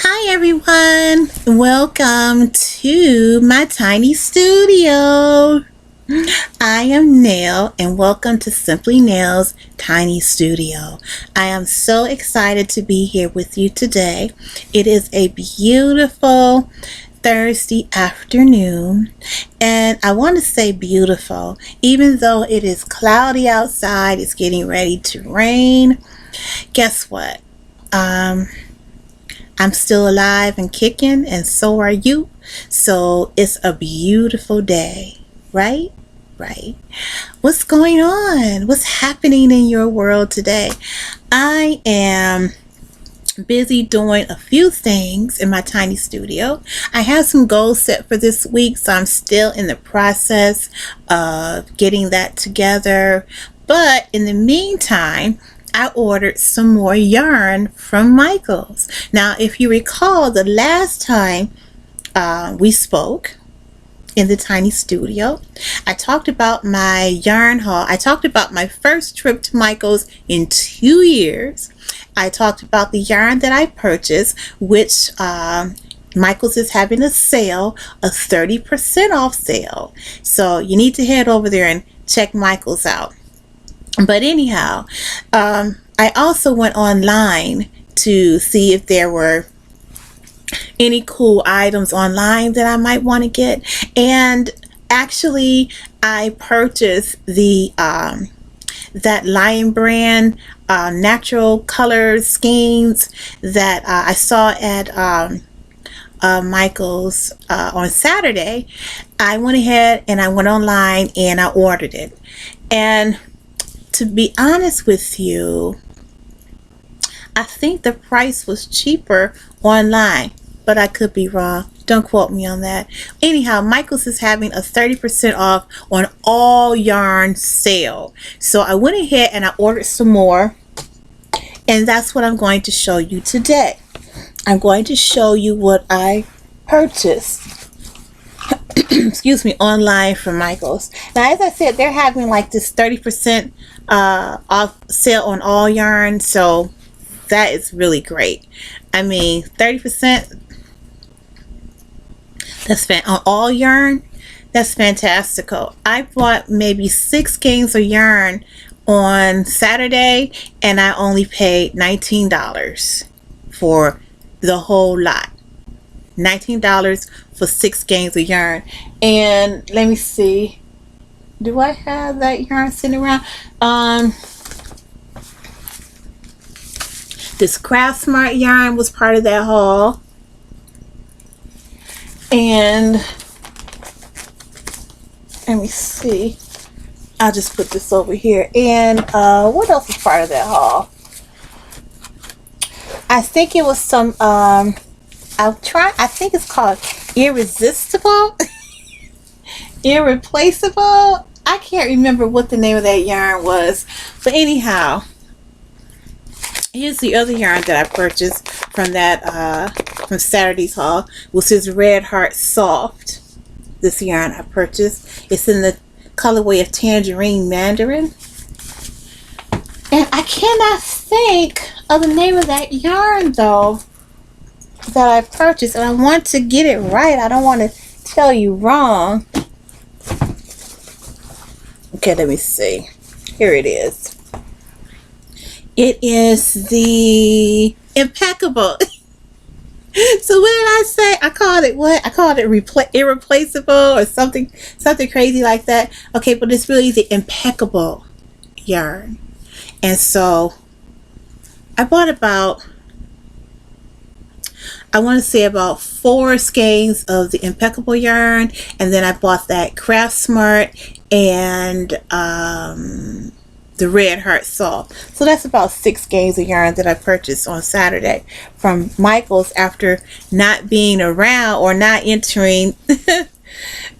Hi everyone, welcome to my tiny studio. I am Nail and welcome to Simply Nail's Tiny Studio. I am so excited to be here with you today. It is a beautiful Thursday afternoon, and I want to say beautiful even though it is cloudy outside. It's getting ready to rain. Guess what? I'm still alive and kicking, and so are you. So it's a beautiful day, right? Right. What's going on? What's happening in your world today? I am busy doing a few things in my tiny studio. I have some goals set for this week, so I'm still in the process of getting that together. But in the meantime, I ordered some more yarn from Michaels. Now, if you recall, the last time we spoke in the tiny studio, I talked about my yarn haul. I talked about my first trip to Michaels in 2 years. I talked about the yarn that I purchased, which Michaels is having a sale, a 30% off sale. So you need to head over there and check Michaels out. But anyhow, I also went online to see if there were any cool items online that I might want to get. And actually, I purchased the that Lion brand natural color skeins that I saw at Michaels on Saturday. I went ahead and I went online and I ordered it. And to be honest with you, I think the price was cheaper online, but I could be wrong. Don't quote me on that. Anyhow, Michaels is having a 30% off on all yarn sale. So I went ahead and I ordered some more, and that's what I'm going to show you today. I'm going to show you what I purchased excuse me, online from Michaels. Now, as I said, they're having like this 30% off sale on all yarn, so that is really great. I mean, 30%, that's on all yarn. That's fantastical. I bought maybe 6 skeins of yarn on Saturday, and I only paid $19 for the whole lot. $19 for 6 skeins of yarn. And let me see, do I have that yarn sitting around? This Craft Smart yarn was part of that haul. And let me see, I'll just put this over here. And what else was part of that haul? I think it was some I think it's called Irresistible. Irreplaceable. I can't remember what the name of that yarn was. But anyhow, here's the other yarn that I purchased from that from Saturday's haul, which is Red Heart Soft. This yarn I purchased. It's in the colorway of Tangerine Mandarin. And I cannot think of the name of that yarn though that I purchased, and I want to get it right. I don't want to tell you wrong. Okay, let me see. Here it is. It is the Impeccable. So what did I say? I called it what? I called it Irreplaceable or something crazy like that. Okay, but it's really the Impeccable yarn. And so I bought about, I want to say about 4 skeins of the Impeccable yarn, and then I bought that Craft Smart and the Red Heart Soft. So that's about 6 skeins of yarn that I purchased on Saturday from Michaels after not being around or not entering,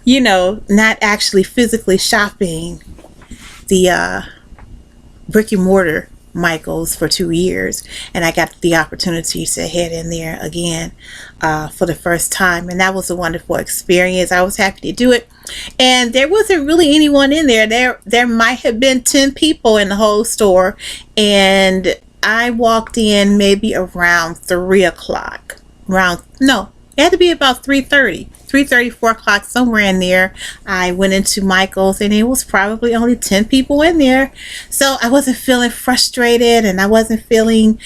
you know, not actually physically shopping the brick and mortar Michaels for 2 years, and I got the opportunity to head in there again for the first time, and that was a wonderful experience. I was happy to do it, and there wasn't really anyone in there. There might have been 10 people in the whole store, and I walked in maybe around 3 o'clock. around, no, it had to be about 3:30, 4 o'clock, somewhere in there. I went into Michael's and it was probably only 10 people in there. So I wasn't feeling frustrated, and I wasn't feeling,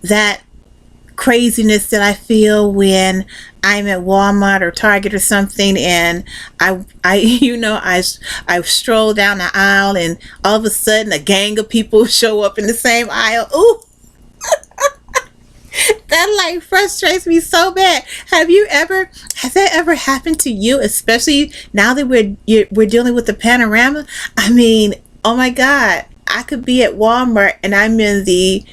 that craziness that I feel when I'm at Walmart or Target or something, and I stroll down the aisle, and all of a sudden a gang of people show up in the same aisle. Ooh, that like frustrates me so bad. Has that ever happened to you? Especially now that we're dealing with the panorama. I mean, oh my God, I could be at Walmart and I'm in the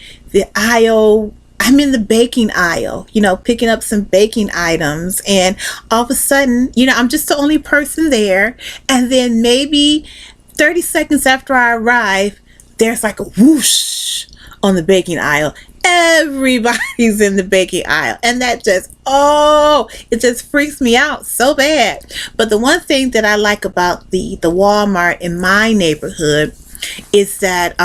aisle. I'm in the baking aisle, picking up some baking items, and all of a sudden, I'm just the only person there. And then maybe 30 seconds after I arrive, there's like a whoosh on the baking aisle. Everybody's in the baking aisle, and that it just freaks me out so bad. But the one thing that I like about the Walmart in my neighborhood is that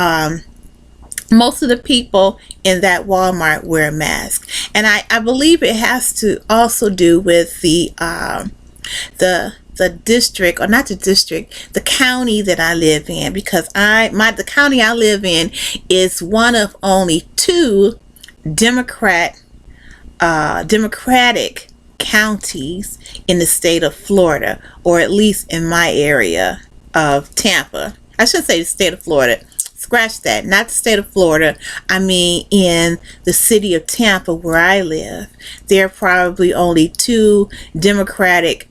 most of the people in that Walmart wear a mask, and I believe it has to also do with the district, or not the district, the county that I live in, because the county I live in is one of only two Democratic counties in the state of Florida, or at least in my area of Tampa. I should say the state of Florida. Scratch that, not the state of Florida. I mean, in the city of Tampa where I live, there are probably only two Democratic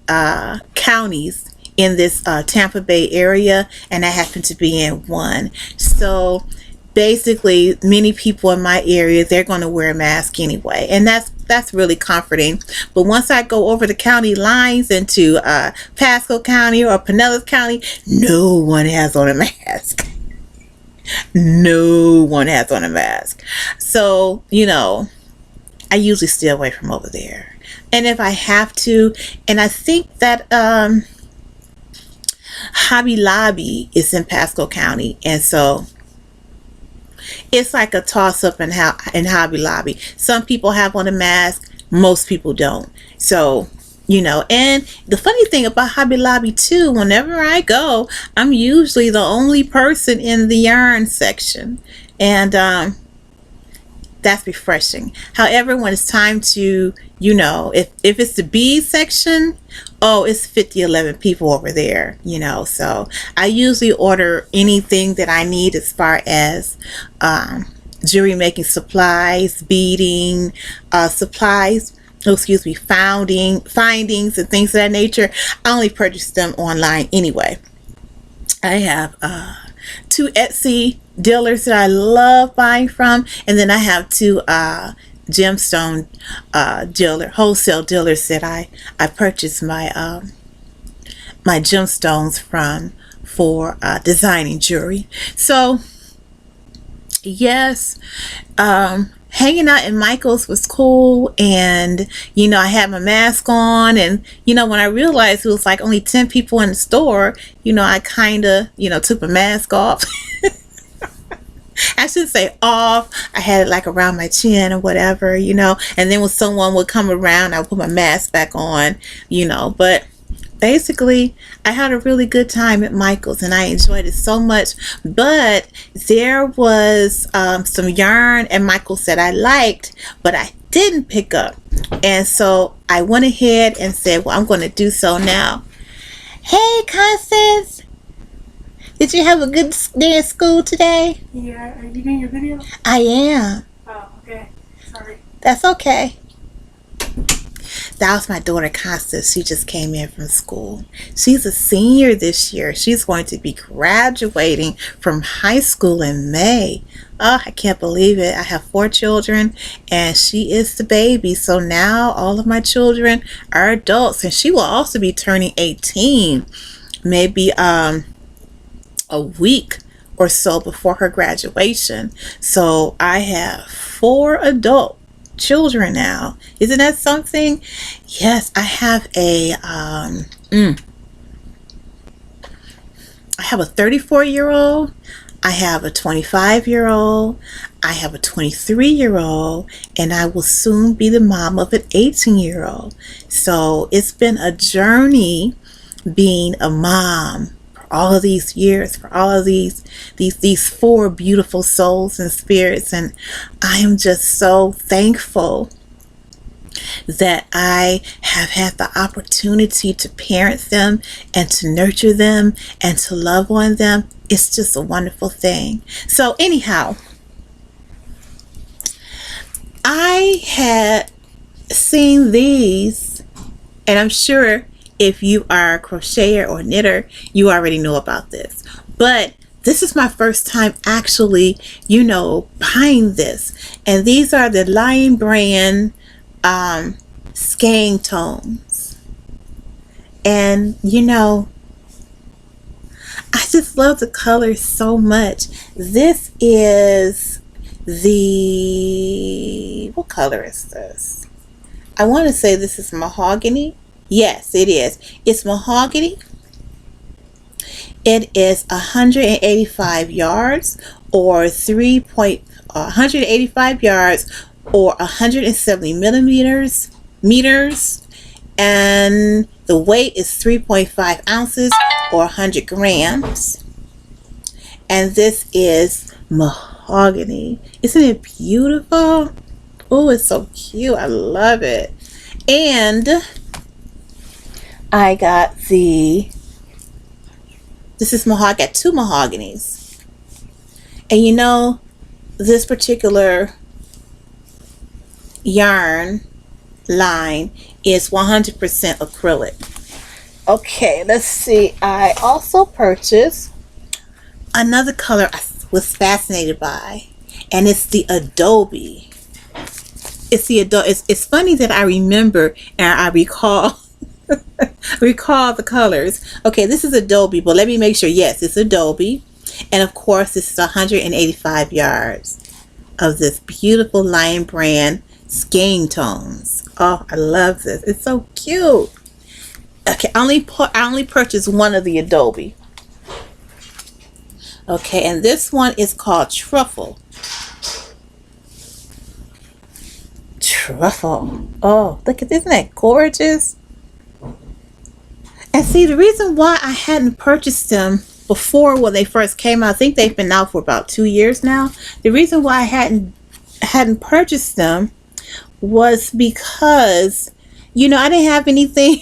counties in this Tampa Bay area, and I happen to be in one. So basically, many people in my area, they're going to wear a mask anyway, and that's really comforting. But once I go over the county lines into Pasco County or Pinellas County, no one has on a mask. No one has on a mask. So, I usually stay away from over there. And if I have to, and I think that Hobby Lobby is in Pasco County, and so it's like a toss-up in Hobby Lobby. Some people have on a mask, most people don't. So, and the funny thing about Hobby Lobby too, whenever I go, I'm usually the only person in the yarn section, and that's refreshing. However, when it's time to, if it's the bead section, oh, it's 11 people over there, so I usually order anything that I need as far as jewelry making supplies, beading supplies, findings and things of that nature. I only purchase them online anyway. I have two Etsy dealers that I love buying from, and then I have two gemstone wholesale dealers that I purchase my my gemstones from for designing jewelry. So yes, hanging out in Michael's was cool, and I had my mask on, and when I realized it was like only 10 people in the store, I kind of took my mask off. I should say off. I had it like around my chin or whatever, and then when someone would come around, I would put my mask back on, but basically I had a really good time at Michael's, and I enjoyed it so much. But there was some yarn at Michael's that I liked, but I didn't pick up, and so I went ahead and said, well, I'm going to do so now. Hey, Constance, did you have a good day at school today? Yeah, are you doing your video? I am. Oh, okay. Sorry. That's okay. That was my daughter Constance. She just came in from school. She's a senior this year. She's going to be graduating from high school in May. Oh, I can't believe it. I have 4 children, and she is the baby. So now all of my children are adults, and she will also be turning 18 maybe a week or so before her graduation. So I have 4 adult children now. Isn't that something? Yes, I have a I have a 34-year-old, I have a 25-year-old, I have a 23-year-old, and I will soon be the mom of an 18-year-old. So it's been a journey being a mom for all of these years, for all of these four beautiful souls and spirits, and I am just so thankful that I have had the opportunity to parent them and to nurture them and to love on them. It's just a wonderful thing. So anyhow, I had seen these, and I'm sure if you are a crocheter or knitter, you already know about this. But this is my first time actually, buying this. And these are the Lion Brand Skein tones. And I just love the colors so much. This is what color is this? I want to say this is mahogany. Yes, it is. It's mahogany. It is 185 yards or 185 yards or 170 meters, and the weight is 3.5 ounces or 100 grams. And this is mahogany. Isn't it beautiful? Oh, it's so cute. I love it. And I got this is mahogany. I got two mahoganies. And this particular yarn line is 100% acrylic. Okay, let's see. I also purchased another color I was fascinated by, and it's the Adobe. It's funny that I remember and I recall recall the colors. Okay, this is Adobe, but let me make sure. Yes, it's Adobe, and of course, this is 185 yards of this beautiful Lion Brand Skein tones. Oh, I love this. It's so cute. Okay, I only purchased one of the Adobe. Okay, and this one is called Truffle. Truffle. Oh, look at this. Isn't that gorgeous? And see, the reason why I hadn't purchased them before when they first came out, I think they've been out for about 2 years now. The reason why I hadn't purchased them was because, I didn't have anything.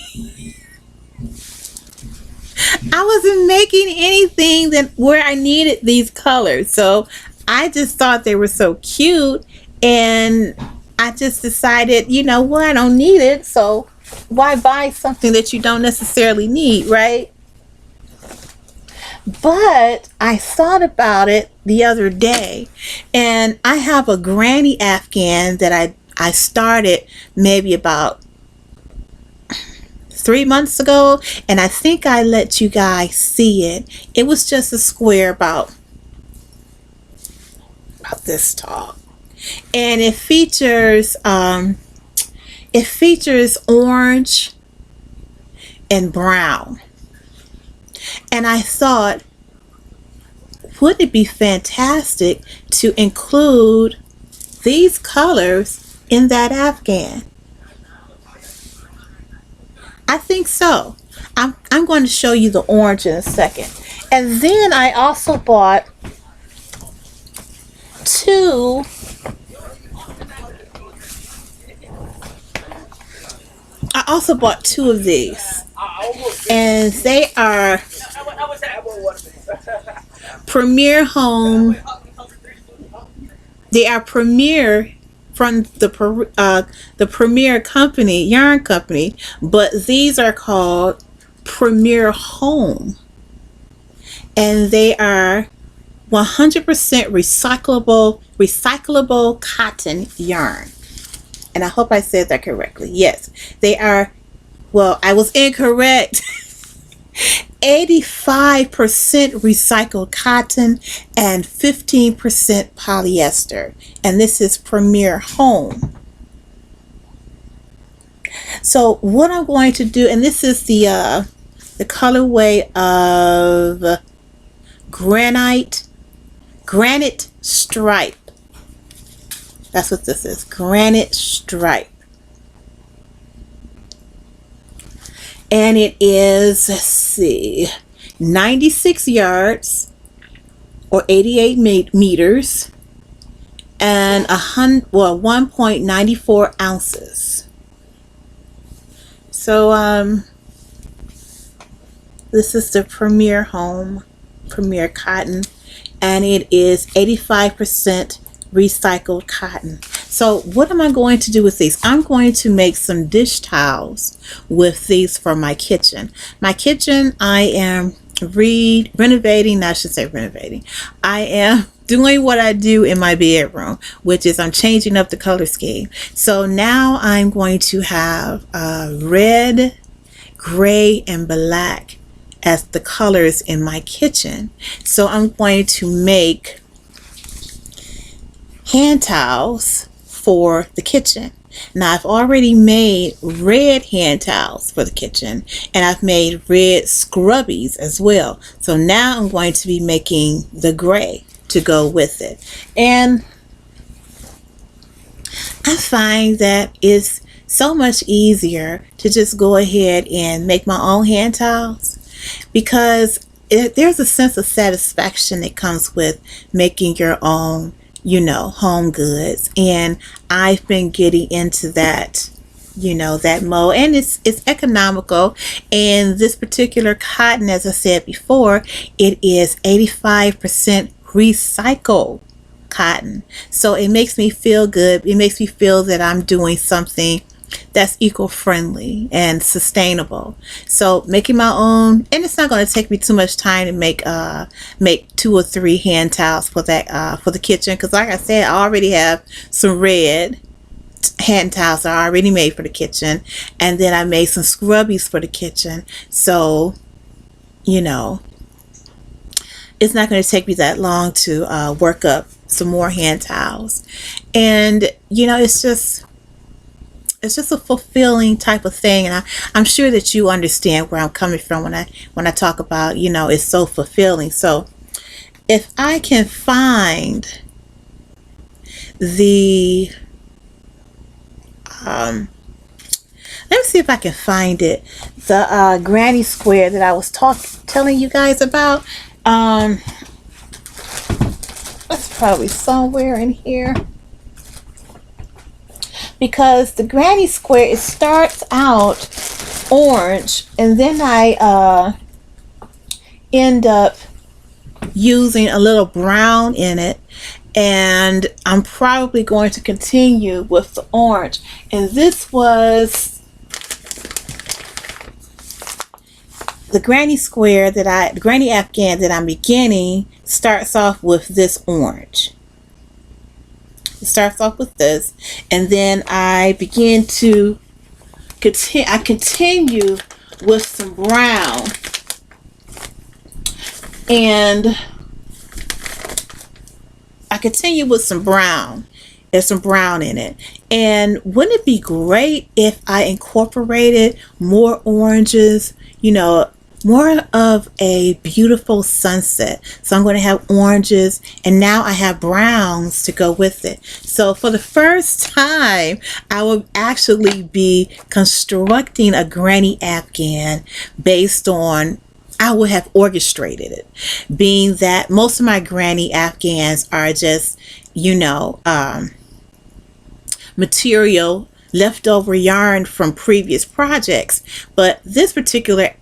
I wasn't making anything where I needed these colors. So I just thought they were so cute, and I just decided, I don't need it. So why buy something that you don't necessarily need, right? But I thought about it the other day, and I have a granny Afghan that I started maybe about 3 months ago, and I think I let you guys see it. It was just a square about this tall, and it features orange and brown. And I thought, wouldn't it be fantastic to include these colors in that Afghan? I think so. I'm going to show you the orange in a second. And then I also bought two of these, and they are Premier Home. They are Premier from the Premier company, yarn company, but these are called Premier Home, and they are 100% recyclable cotton yarn. And I hope I said that correctly. Yes, they are. Well, I was incorrect. 85% recycled cotton and 15% polyester. And this is Premier Home. So what I'm going to do, and this is the colorway of Granite Granite stripe. That's what this is. Granite stripe. And it is, let's see, 96 yards or 88 meters and 1.94 ounces. So this is the Premier Cotton, and it is 85% recycled cotton. So what am I going to do with these? I'm going to make some dish towels with these for my kitchen. My kitchen, I am renovating. I should say renovating. I am doing what I do in my bedroom, which is I'm changing up the color scheme. So now I'm going to have red, gray, and black as the colors in my kitchen. So I'm going to make hand towels for the kitchen. Now I've already made red hand towels for the kitchen, and I've made red scrubbies as well. So now I'm going to be making the gray to go with it. And I find that it's so much easier to just go ahead and make my own hand towels, because there's a sense of satisfaction that comes with making your own, home goods. And I've been getting into that, that mode, and it's economical. And this particular cotton, as I said before, it is 85% recycled cotton. So it makes me feel good. It makes me feel that I'm doing something that's eco-friendly and sustainable. So making my own, and it's not going to take me too much time to make 2 or 3 hand towels for that for the kitchen, because like I said, I already have some red hand towels that I already made for the kitchen, and then I made some scrubbies for the kitchen. So it's not going to take me that long to work up some more hand towels. And it's just a fulfilling type of thing. And I'm sure that you understand where I'm coming from when I talk about, it's so fulfilling. So if I can find the let me see if I can find it, the granny square that I was telling you guys about. That's probably somewhere in here, because the granny square, it starts out orange, and then I end up using a little brown in it, and I'm probably going to continue with the orange. And this was the granny square the granny afghan that I'm beginning, starts off with this orange. It starts off with this, and then I begin to continue with some brown, and I continue with some brown. There's some brown in it. And wouldn't it be great if I incorporated more oranges, more of a beautiful sunset? So I'm going to have oranges, and now I have browns to go with it. So for the first time, I will actually be constructing a granny afghan based on, I would have orchestrated it, being that most of my granny afghans are just, material, leftover yarn from previous projects. But this particular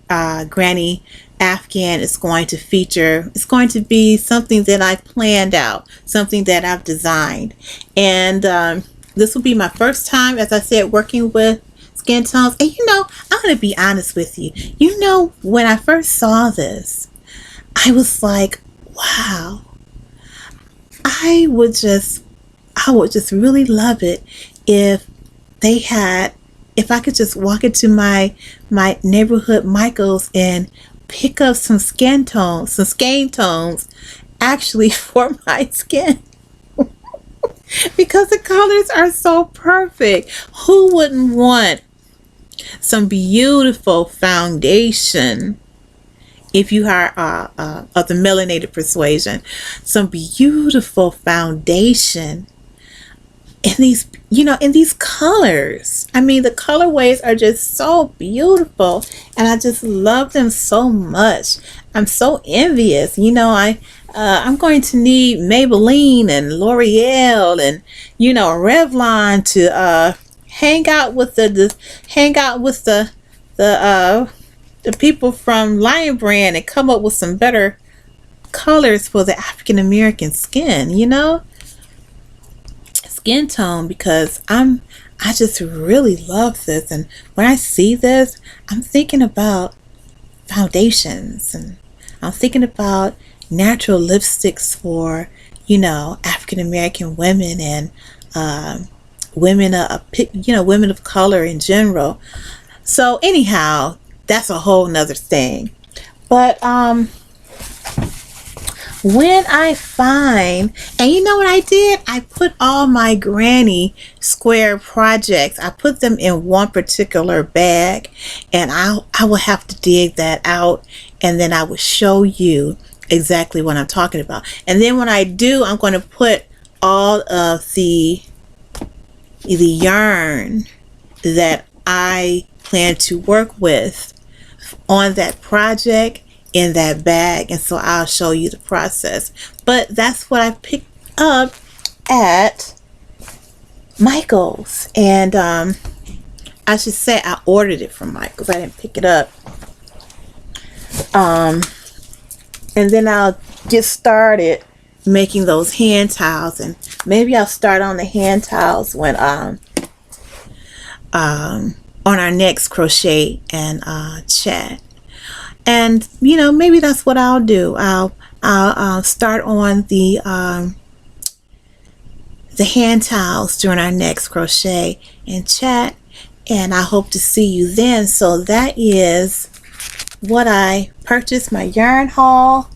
granny afghan is going to feature, it's going to be something that I've planned out, something that I've designed. And this will be my first time, as I said, working with skin tones. And I'm going to be honest with you. When I first saw this, I was like, wow, I would just really love it if I could just walk into my neighborhood Michael's and pick up some skein tones actually for my skin. Because the colors are so perfect. Who wouldn't want some beautiful foundation if you are of the melanated persuasion, some beautiful foundation in these, in these colors. I mean, the colorways are just so beautiful, and I just love them so much. I'm so envious. I'm going to need Maybelline and L'Oreal and Revlon to hang out with the people from Lion Brand and come up with some better colors for the African American skin tone, because I just really love this. And when I see this, I'm thinking about foundations, and I'm thinking about natural lipsticks for African American women, and women women of color in general. So anyhow, that's a whole nother thing. But when I find, and you know what I did? I put all my granny square projects, I put them in one particular bag, and I will have to dig that out, and then I will show you exactly what I'm talking about. And then when I do, I'm going to put all of the yarn that I plan to work with on that project in that bag, and so I'll show you the process. But that's what I picked up at Michael's, and I should say I ordered it from Michael's. I didn't pick it up. And then I'll get started making those hand towels, and maybe I'll start on the hand towels when on our next crochet and chat. And maybe that's what I'll do. I'll start on the hand towels during our next crochet and chat, and I hope to see you then. So that is what I purchased, my yarn haul,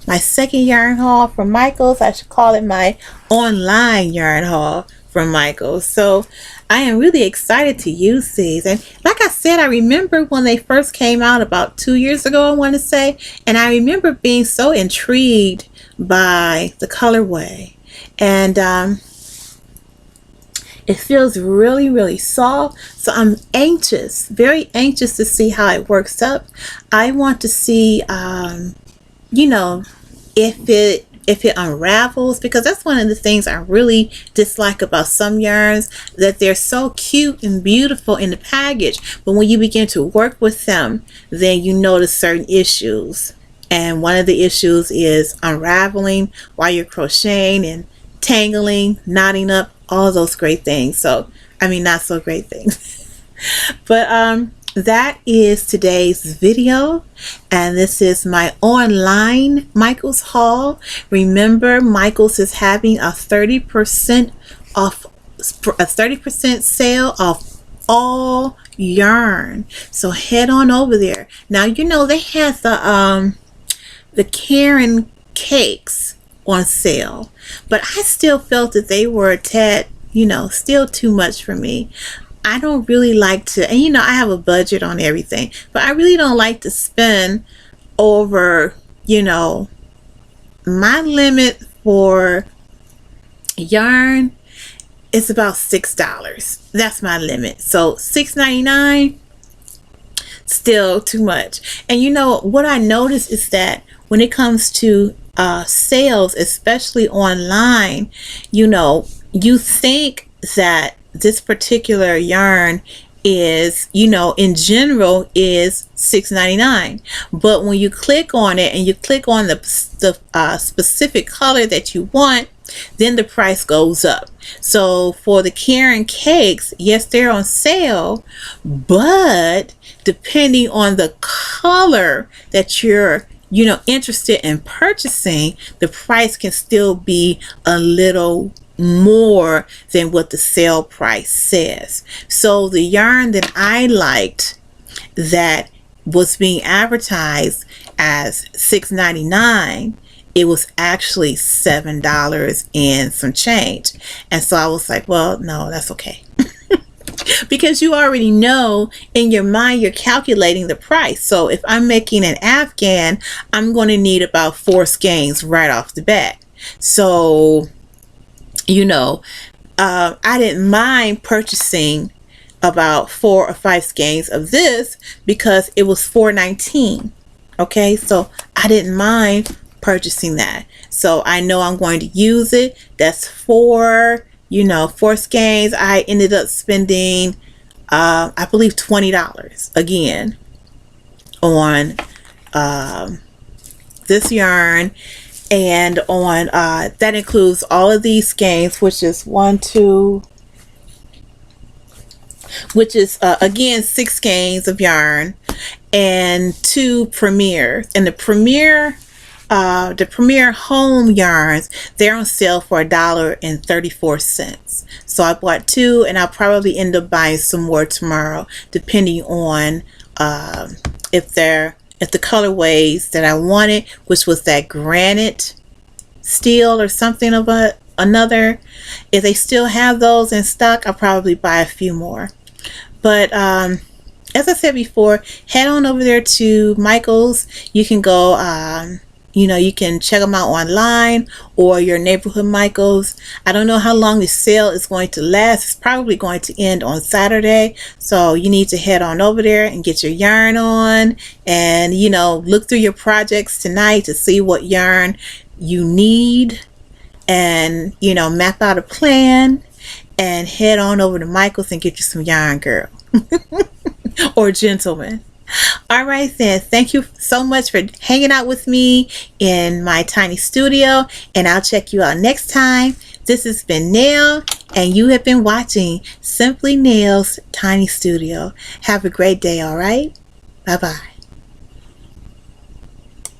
my second yarn haul from Michael's. I should call it my online yarn haul from Michael's. So I am really excited to use these. And like I said, I remember when they first came out about 2 years ago, I want to say, and I remember being so intrigued by the colorway. And it feels really, really soft. So I'm anxious, very anxious to see how it works up. I want to see, if it unravels, because that's one of the things I really dislike about some yarns, that they're so cute and beautiful in the package, but when you begin to work with them, then you notice certain issues. And one of the issues is unraveling while you're crocheting, and tangling, knotting up, all of those great things. So I mean, not so great things. But that is today's video, and this is my online Michael's haul. Remember, Michael's is having a 30% off, a 30% sale off all yarn. So head on over there. Now they had the Karen cakes on sale, but I still felt that they were a tad, still too much for me. I don't really like to, and I have a budget on everything, but I really don't like to spend over, my limit for yarn is about $6. That's my limit. So $6.99, still too much. And what I noticed is that when it comes to sales, especially online, you think that this particular yarn is, in general, is $6.99, but when you click on it and you click on the specific color that you want, then the price goes up. So for the Karen cakes, yes, they're on sale, but depending on the color that you're interested in purchasing, the price can still be a little more than what the sale price says. So the yarn that I liked that was being advertised as $6.99, it was actually $7 and some change. And so I was like, well, no, that's okay. because you already know in your mind you're calculating the price. So if I'm making an Afghan, I'm going to need about 4 skeins right off the bat. So, you know, I didn't mind purchasing about 4 or 5 skeins of this because it was $4.19. Okay, so I didn't mind purchasing that. So I know I'm going to use it. That's 4, 4 skeins. I ended up spending, I believe, $20 again on this yarn, and on that includes all of these skeins, which is again 6 skeins of yarn and 2 premieres. And the premier home yarns, they're on sale for $1.34. So I bought 2, and I'll probably end up buying some more tomorrow, depending on if the colorways that I wanted, which was that granite steel or something of another, if they still have those in stock, I'll probably buy a few more. But as I said before, head on over there to Michael's. You can go, you can check them out online or your neighborhood Michael's. I don't know how long the sale is going to last. It's probably going to end on Saturday. So you need to head on over there and get your yarn on, and, look through your projects tonight to see what yarn you need, and, map out a plan and head on over to Michael's and get you some yarn, girl. Or gentleman. All right then, thank you so much for hanging out with me in my tiny studio, and I'll check you out next time. This has been Nail, and you have been watching Simply Nail's Tiny Studio. Have a great day, all right? Bye-bye.